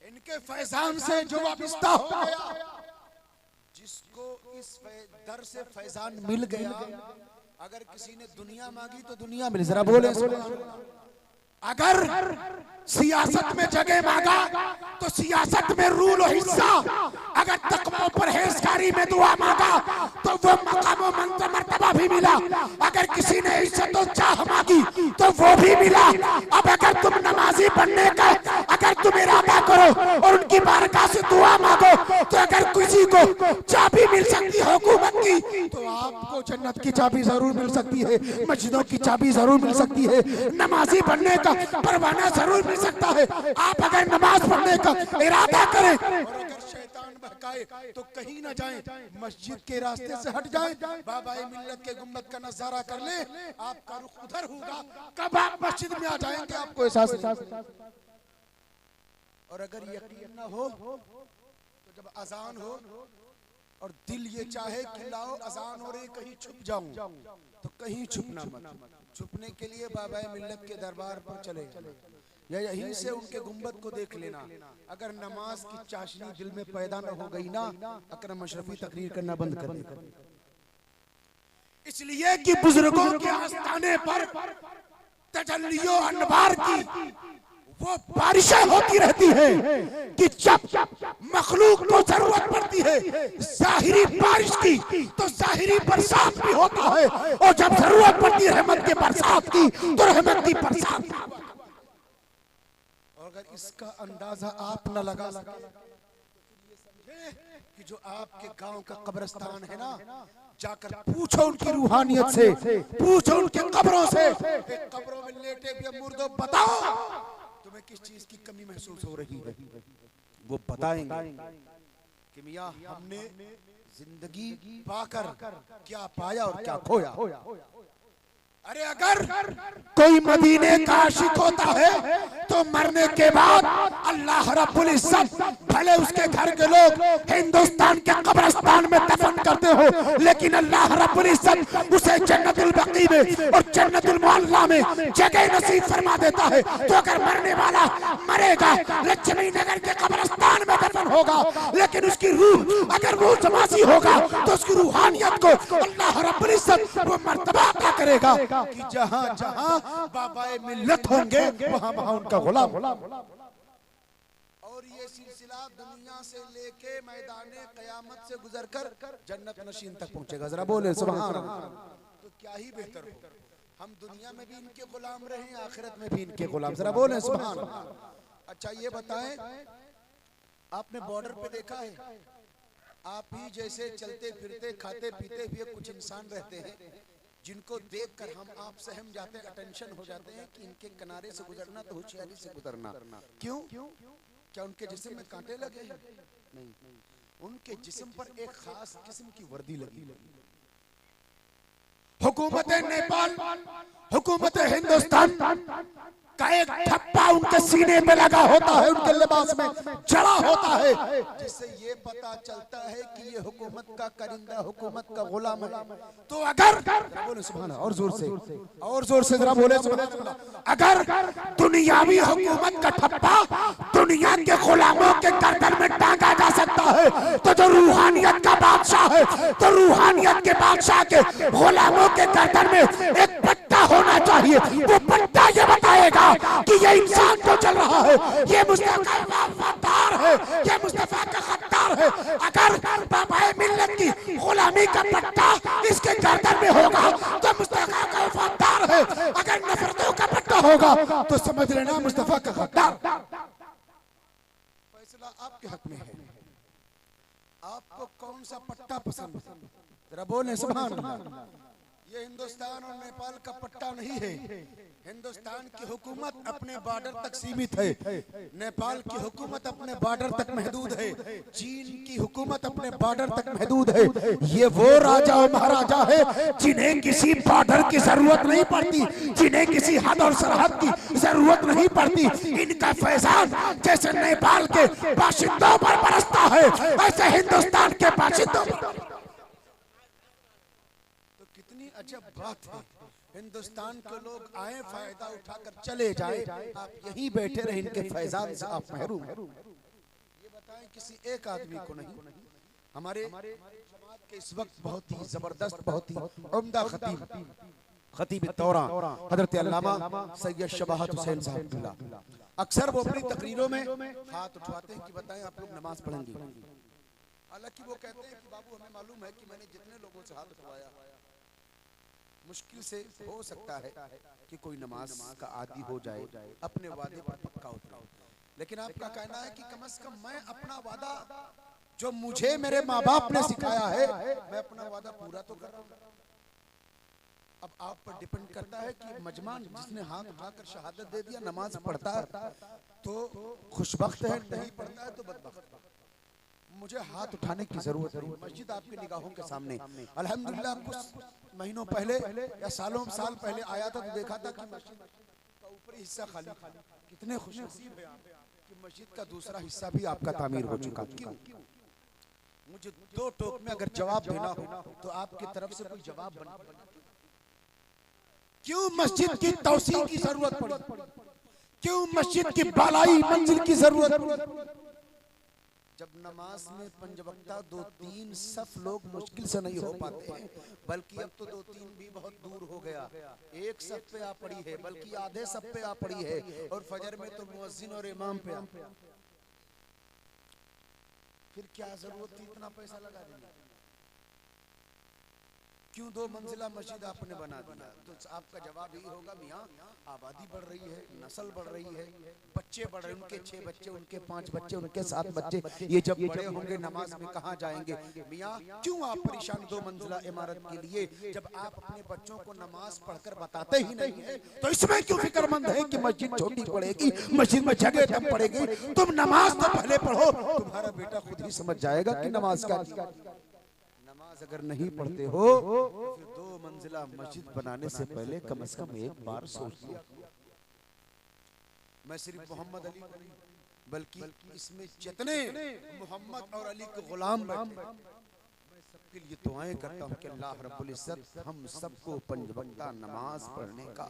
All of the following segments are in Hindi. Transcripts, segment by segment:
इनके फैजान से जो वाबिस्ता हो गया, जिसको इस दर से फैजान मिल गया, अगर किसी ने दुनिया मांगी तो दुनिया मिले। जरा बोले अगर सियासत में जगह मांगा तो सियासत में रूल और हिस्सा, अगर तकवा परहेजगारी में दुआ मांगा तो वो मकाम व मर्तबा भी मिला। अगर किसी ने इज्जत और चाह मांगी तो वो भी मिला। अब अगर तुम नमाजी बनने का अगर तुम इरादा करो और उनकी बारगाह से दुआ मांगो तो अगर किसी को चाबी मिल सकती है हुकूमत की, तो आपको जन्नत की चाबी जरूर मिल सकती है, मस्जिदों की चाबी जरूर मिल सकती है, नमाजी बनने का परवाना जरूर मिल सकता है। आप अगर नमाज पढ़ने का इरादा करें और अगर शैतान बहकाए तो कहीं ना जाएं, मस्जिद के रास्ते से हट जाएं, बाबा मिल्लत के गुंबद का नजारा कर ले, आपका रुख उधर होगा। कब आप मस्जिद में आ जाएंगे आपको एहसास। और अगर यकीन ना हो तो जब अजान हो और दिल ये चाहे कि लाओ अजान हो रही कहीं छुप जाऊं, तो कहीं छुपना मत। छुपने के लिए बाबा मिल्लत के दरबार पर चले या यहीं से उनके गुंबद को देख लेना। अगर नमाज की चाशनी दिल में पैदा न हो गई ना, अकरम अशरफी तकरीर करना बंद कर देगा। इसलिए कि बुजुर्गों के आस्थाने पर तजल्लियों अनवार की वो बारिशें होती रहती है कि जब मखलूक को जरूरत पड़ती है जाहिरी बारिश की तो जाहिरी बरसात भी होता है, और जब जरूरत पड़ती है रहमत के बरसात की तो रहमत की बरसात। और अगर इसका अंदाजा आप न लगा सके तो ये समझे कि जो आपके गांव का कब्रिस्तान है ना, जाकर पूछो उनकी रूहानियत से, पूछो उनके कब्रों से, कब्रों में लेटे भी मुर्दों बताओ तुम्हें किस चीज की कमी महसूस हो रही है। वो बताएंगे कि मियां हमने जिंदगी पाकर क्या पाया और क्या खोया। अरे अगर कोई मदीने का आशिक होता है तो मरने के बाद अल्लाह रब्बुल इज्जत भले उसके घर के लोग हिंदुस्तान के कब्रिस्तान में दफन करते हो, लेकिन अल्लाह रब्बुल इज्जत उसे जन्नतुल बकी में और जन्नतुल मुअल्ला में जगह नसीब फरमा देता है। तो अगर मरने वाला मरेगा लक्ष्मी नगर के कब्रिस्तान में दफन होगा, लेकिन उसकी रूह अगर वो समासी होगा तो उसकी रूहानियत को अल्लाह रब्बुल इज्जत वो मर्तबा अता करेगा कि जहां जहां बाबाए मिल्लत होंगे वहां वहां उनका गुलाम। और ये सिलसिला दुनिया से लेके मैदाने कयामत से गुजरकर जन्नत नशीन तक पहुंचेगा। जरा बोले सुभान अल्लाह। तो क्या ही बेहतर हो हम दुनिया में भी इनके गुलाम रहें, आखिरत में भी इनके गुलाम। जरा बोले सुभान अल्लाह। अच्छा ये बताएं, आपने बॉर्डर पे देखा है, आप ही जैसे चलते फिरते खाते पीते हुए कुछ इंसान रहते हैं जिनको देखकर हम आप सहम जाते हैं, अटेंशन हो जाते हैं कि इनके किनारे से गुजरना तो होशियारी से गुजरना। क्यों? क्या उनके जिस्म में कांटे लगे हैं? नहीं, उनके जिस्म पर एक खास किस्म की वर्दी लगी। हुकूमत नेपाल, हुकूमत हिंदुस्तान का एक ठप्पा उनके सीने में लगा होता है, उनके लिबास में जड़ा होता है, जिससे ये पता चलता है कि ये हुकूमत का करिंदा, हुकूमत का गुलाम है। तो अगर बोले सुभान और जोर से जरा बोले सुभान, अगर दुनियावी हुकूमत का ठप्पा दुनिया के गुलामों के गर्दन में टांगा जा सकता है, तो जो रूहानियत का बादशाह है तो रूहानियत के बादशाह के गुलामों के गर्दन में एक पट्टा होना चाहिए। वो पट्टा ये बताएगा कि ये इंसान जो चल रहा है ये मुस्तफा का वफादार है, ये मुस्तफा का खद्दार है। अगर बाबा मिल्लत की गुलामी का पट्टा इसके गर्दन में होगा तो मुस्तफा का वफादार है, अगर नफरतों का पट्टा होगा तो समझ लेना मुस्तफा का खद्दार। फैसला आपके हक में है, आपको कौन सा पट्टा पसंद है? जरा बोले सुभान अल्लाह। ये हिंदुस्तान और नेपाल का पट्टा नहीं है। हिंदुस्तान की हुकूमत अपने बॉर्डर तक सीमित है, नेपाल की हुकूमत अपने बॉर्डर तक महदूद है, चीन की हुकूमत अपने बॉर्डर तक महदूद है। ये वो राजा और महाराजा है जिन्हें किसी बॉर्डर की जरूरत नहीं पड़ती, जिन्हें किसी हद और सरहद की जरूरत नहीं पड़ती। इनका फैजान जैसे नेपाल के बाशिंदों पर बरसता है, ऐसे हिंदुस्तान के बाशिंदों पर। अजब बात है, हिंदुस्तान के लोग आए फायदा उठाकर चले जाए, आप यहीं बैठे रहे, इनके फैजान से आप महरूम। बताएं किसी एक आदमी को नहीं, हमारे जमात के इस वक्त बहुत ही जबरदस्त, बहुत ही उम्दा खतीब, खतीब तौरा हजरत अल्लामा सैयद शबाहत हुसैन साहब, अक्सर वो अपनी तकरीरों में हाथ उठवाते हैं कि बताएं आप लोग नमाज पढ़ेंगे। हालांकि वो कहते हैं कि बाबू हमें मालूम है कि मैंने जितने लोगों से हाथ उठवाया, मुश्किल से हो सकता है कि कोई नमाज का आदी हो जाए, अपने वादे पर पक्का उतरे। लेकिन आपका कहना है कि कम से कम मैं अपना वादा जो मुझे मेरे माँ बाप ने सिखाया है, मैं अपना वादा पूरा तो कर रहा हूँ। अब आप पर डिपेंड करता है कि मजमान जिसने हाथ उठाकर शहादत दे दिया नमाज पढ़ता है तो खुशबख्त है, नहीं पढ़ता है तो बदबख्त। मुझे हाथ उठाने की जरूरत नहीं, मस्जिद आपकी निगाहों के सामने। अल्हम्दुलिल्लाह कुछ महीनों पहले या साल पहले आया था तो देखा था कि मस्जिद का ऊपरी हिस्सा खाली। कितने खुशनसीब हैं आप कि मस्जिद का दूसरा हिस्सा भी आपका तामीर हो चुका। क्यों? मुझे दो टोक में अगर जवाब देना हो तो आपकी तरफ से कोई जवाब बना, क्यों मस्जिद की तौसीह की जरूरत पड़ी, क्यों मस्जिद की बालाई मंजिल की जरूरत पड़ी? जब नमाज में पंजवक्ता 2-3 सफ लोग मुश्किल से नहीं हो पाते हैं, बल्कि अब तो 2-3 भी बहुत दूर हो गया, एक सफ पे आ पड़ी है, बल्कि आधे सफ पे आ पड़ी है, और फजर में तो मुअज्जिन और इमाम पे आ। फिर क्या जरूरत थी इतना पैसा लगा देने? क्यों 2 मंजिला मस्जिद आपने बना दिया? तो आपका जवाब यही होगा, मियाँ आबादी बढ़ रही है, नस्ल बढ़ रही है, बच्चे बढ़ रहे हैं, उनके 6 बच्चे, उनके 5 बच्चे, उनके 7 बच्चे, ये जब बड़े होंगे नमाज में कहाँ जाएंगे? मियाँ क्यों आप परेशान 2 मंजिला इमारत के लिए, जब आप अपने बच्चों को नमाज पढ़कर बताते ही नहीं है तो इसमें क्यों फिक्रमंद है कि मस्जिद छोटी पड़ेगी, मस्जिद में जगह कम पड़ेगी? तुम नमाज तो पहले पढ़ो, तुम्हारा बेटा खुद ही समझ जाएगा कि नमाज क्या। अगर नहीं पढ़ते हो फिर 2 मंजिला मस्जिद बनाने से पहले कम से कम एक बार सोच लिया। मैं सिर्फ मोहम्मद अली बल्कि इसमें जितने मोहम्मद और अली के गुलाम बैठे, मैं सबके लिए दुआएं करता हूं कि अल्लाह रब्बुल इज्जत हम सबको 5 वक्त नमाज पढ़ने का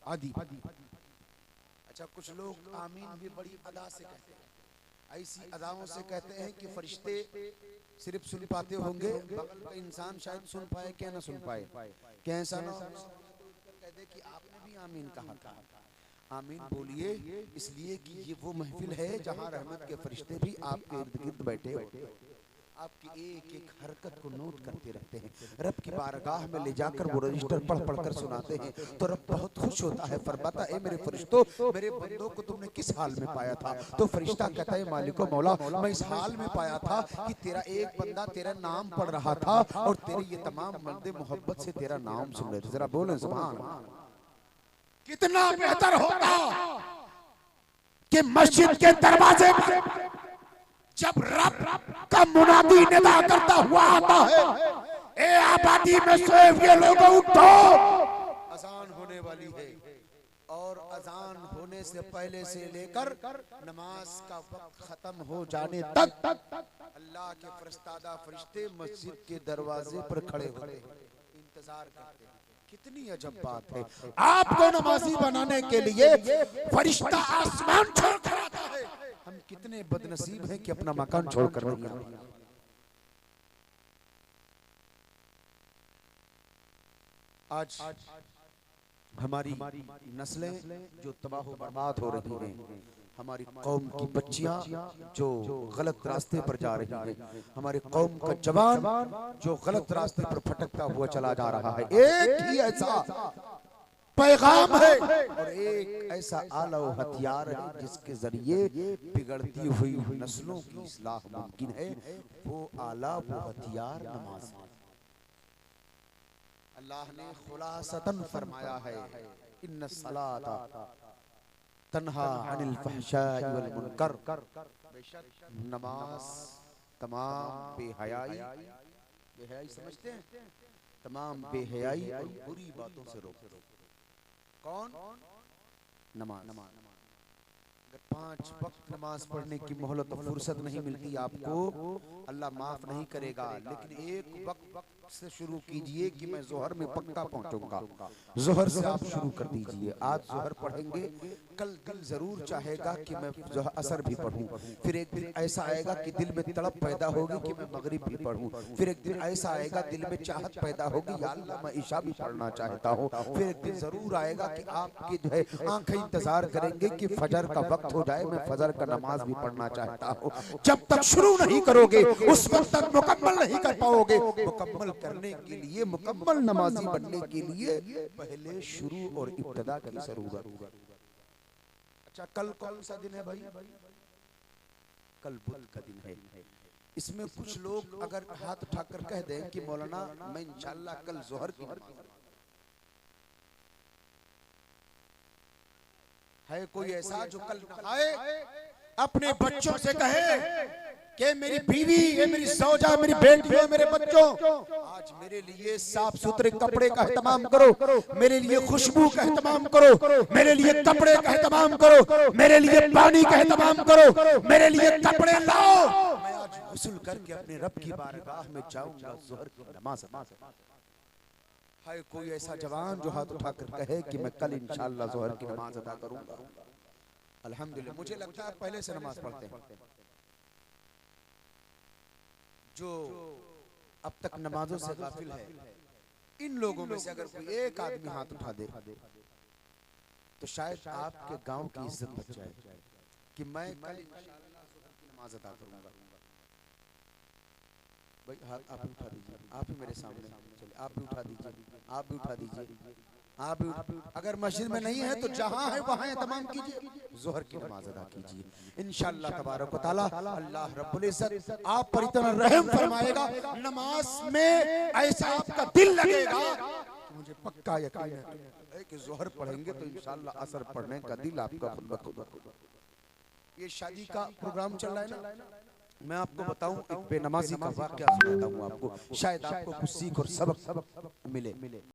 आदी। अच्छा, कुछ लोग आमीन भी बड़ी अदा से कहते हैं, ऐसी अदाओं से कहते हैं कि फरिश्ते सिर्फ सुन पाते होंगे, बगल का इंसान शायद सुन पाए क्या ना सुन पाए, क्या ऐसा ना कह दे कि आपने भी आमीन कहा था। आमीन बोलिए इसलिए कि ये वो महफिल है जहाँ रहमत के फरिश्ते भी आपके इर्द गिर्द बैठे होते हैं, आपकी एक एक हरकत को नोट करते रहते हैं। रब की बारगाह में ले जाकर वो रजिस्टर पढ़ पढ़ कर सुनाते हैं तो रब बहुत खुश होता है, फरमाता है मेरे फरिश्तों, मेरे बंदों को तुमने किस हाल में पाया था? तो फरिश्ता कहता है मालिको मौला, मैं इस हाल में पाया था कि तेरा एक बंदा तेरा नाम पढ़ रहा था और तेरे ये तमाम बंदे मोहब्बत से तेरा नाम सुन रहे थे। जरा बोले सुभान अल्लाह। कितना बेहतर होता कि मस्जिद के दरवाजे पर जब रब का मुनादी निदा करता हुआ आता है, ए आबादी में सोए हुए लोगों उठो, अजान होने वाली है, और अजान होने से पहले से लेकर नमाज का वक्त खत्म हो जाने तक अल्लाह के फरिश्तादा फरिश्ते मस्जिद के दरवाजे पर खड़े होते हैं, इंतजार करते हैं। कितनी अजब बात है, आपको नमाजी बनाने के लिए फरिश्ता आसमान छोड़कर आता है। हम कितने बदनसीब हैं कि अपना मकान छोड़कर नहीं आते। आज हमारी नस्लें जो तबाह बर्बाद हो रही हैं, हमारी कौम की बच्चियां जो गलत रास्ते पर जा रही हैं, हमारे कौम का जवान जो गलत रास्ते पर भटकता हुआ चला जा रहा है, एक ही ऐसा पैगाम है और एक ऐसा आला हथियार है जिसके जरिए बिगड़ती हुई नस्लों की इस्लाह मुमकिन है, वो आला वो हथियार नमाज। अल्लाह ने खुलासतन फरमाया है, इन्ना सलाता तन्हा अनिल फहशाई वल मुनकर, बेशक नमाज तमाम बेहयाई समझते हैं, तमाम बेहयाई और बुरी बातों से रोकती है। कौन? नमाज। अगर 5 वक्त नमाज पढ़ने की मोहलत और फुर्सत नहीं मिलती आपको, अल्लाह माफ नहीं करेगा, लेकिन एक वक्त से शुरू कीजिए कि मैं जोहर में पक्का पहुंचूंगा। जोहर से आप शुरू कर दीजिए। आज जोहर पढ़ेंगे, कल दिल जरूर चाहेगा कि मैं जोहर असर भी पढ़ूं। फिर एक दिन ऐसा आएगा कि दिल में तड़प पैदा होगी कि मैं मगरिब भी पढ़ूं। फिर एक दिन ऐसा आएगा दिल में चाहत पैदा होगी, या अल्लाह मैं ईशा भी पढ़ना चाहता हूं। फिर एक दिन जरूर आएगा कि आपकी जो है आंखें इंतजार करेंगे कि फजर का वक्त हो जाए, मैं फजर का नमाज भी पढ़ना चाहता हूं। जब तक शुरू नहीं करोगे उस वक्त तक मुकम्मल नहीं कर पाओगे। मुकम्मल करने के लिए, मुकम्मल नमाजी बनने के लिए पहले शुरू और इब्तिदा की जरूरत। अच्छा, कल कौन सा दिन है भाई? कल बुध का दिन है। इसमें कुछ लोग अगर हाथ उठाकर कह दें कि मौलाना मैं इंशाअल्लाह कल जोहर की है, कोई ऐसा जो कल नहाए अपने बच्चों से कहे कि मेरी बीवी, ये मेरी सौजा, मेरी बेटियों, मेरे बच्चों, आज मेरे लिए साफ सुथरे कपड़े का एहतमाम करो, मेरे लिए खुशबू का एहतमाम करो, मेरे लिए कपड़े का एहतमाम करो, मेरे लिए पानी का एहतमाम करो, मेरे लिए कपड़े लाओ, मैं आज गुस्ल करके अपने रब की बारगाह में जाऊंगा जोहर की नमाज अदा। हाय कोई ऐसा जवान जो हाथ उठाकर कहे कि मैं कल इंशाअल्लाह जोहर की नमाज अदा करूंगा। अल्हम्दुलिल्लाह, मुझे लगता है पहले से नमाज पढ़ते हैं। जो अब तक नमाजों से गाफिल है, इन लोगों में से अगर कोई एक आदमी हाथ उठा दे तो शायद आपके गांव की इज्जत बच जाए कि मैं कल इंशाअल्लाह नमाज अदा करूंगा। भाई हाथ आप उठा दीजिए, आप ही मेरे सामने चलिए, आप भी उठा दीजिए, आप भी उठा दीजिए, आप भी। अगर मस्जिद में नहीं है तो जहां है वहां तमाम कीजिए, जोहर की नमाज अदा कीजिए। इंशाअल्लाह तबारक व तआला अल्लाह रब्बुल इज्जत आप पर इतना रहम फरमाएगा, नमाज में ऐसा आपका दिल लगेगा। मुझे पक्का यकीन है कि जोहर पढ़ेंगे तो इंशाअल्लाह असर पढ़ने का दिल आपका खुद ब खुद। ये शादी का प्रोग्राम चल रहा है ना, मैं आपको बताऊं एक बेनमाजी का वाकया सुनाता हूं आपको, शायद आपको कुछ सीख और सबक मिले।